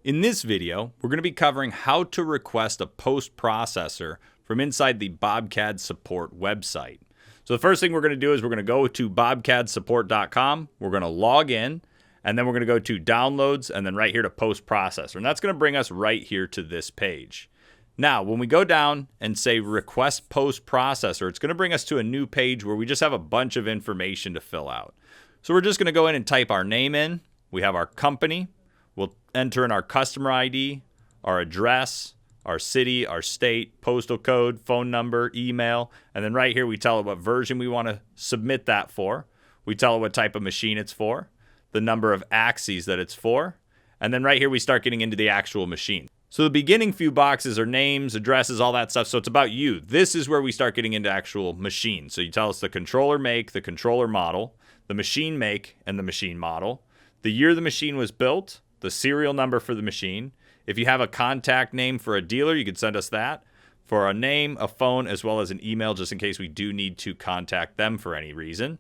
In this video, we're going to be covering how to request a post processor from inside the BobCAD support website. So the first thing we're going to do is we're going to go to BobCAD-support.com. We're going to log in, and then we're going to go to downloads, and then right here to post processor. And that's going to bring us right here to this page. Now, when we go down and say request post processor, it's going to bring us to a new page where we just have a bunch of information to fill out. So we're just going to go in and type our name in. We have our company. We'll enter in our customer ID, our address, our city, our state, postal code, phone number, email, and then right here we tell it what version we want to submit that for. We tell it what type of machine it's for, the number of axes that it's for, and then right here we start getting into the actual machine. So the beginning few boxes are names, addresses, all that stuff, so it's about you. This is where we start getting into actual machines. So you tell us the controller make, the controller model, the machine make, and the machine model, the year the machine was built, the serial number for the machine. If you have a contact name for a dealer, you could send us that. For a name, a phone, as well as an email, just in case we do need to contact them for any reason.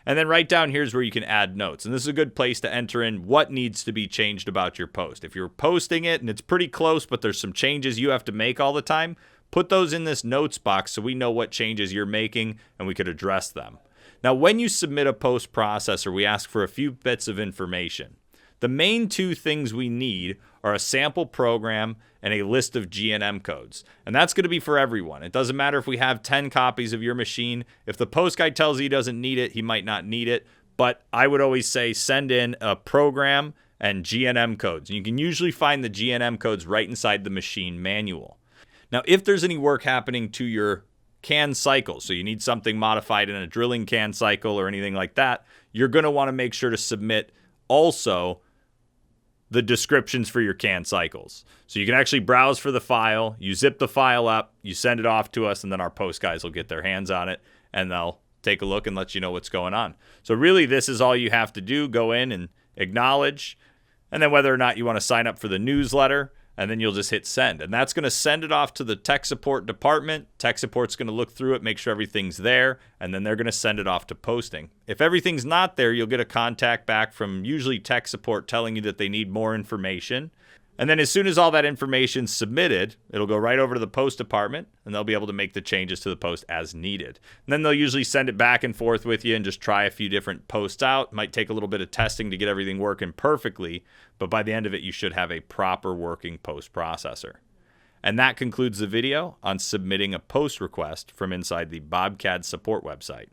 And then right down here is where you can add notes. And this is a good place to enter in what needs to be changed about your post. If you're posting it and it's pretty close, but there's some changes you have to make all the time, put those in this notes box so we know what changes you're making and we could address them. Now, when you submit a post processor, we ask for a few bits of information. The main two things we need are a sample program and a list of GNM codes. And that's going to be for everyone. It doesn't matter if we have 10 copies of your machine. If the post guy tells you he doesn't need it, he might not need it. But I would always say send in a program and GNM codes. You can usually find the GNM codes right inside the machine manual. Now, if there's any work happening to your CAN cycle, so you need something modified in a drilling CAN cycle or anything like that, you're going to want to make sure to submit also the descriptions for your CAN cycles. So you can actually browse for the file, you zip the file up, you send it off to us, and then our post guys will get their hands on it, and they'll take a look and let you know what's going on. So really, this is all you have to do. Go in and acknowledge, and then whether or not you want to sign up for the newsletter, and then you'll just hit send. And that's going to send it off to the tech support department. Tech support's going to look through it, make sure everything's there, and then they're going to send it off to posting. If everything's not there, you'll get a contact back from usually tech support telling you that they need more information. And then as soon as all that information's submitted, it'll go right over to the post department, and they'll be able to make the changes to the post as needed. And then they'll usually send it back and forth with you and just try a few different posts out. Might take a little bit of testing to get everything working perfectly, but by the end of it, you should have a proper working post processor. And that concludes the video on submitting a post request from inside the BobCAD support website.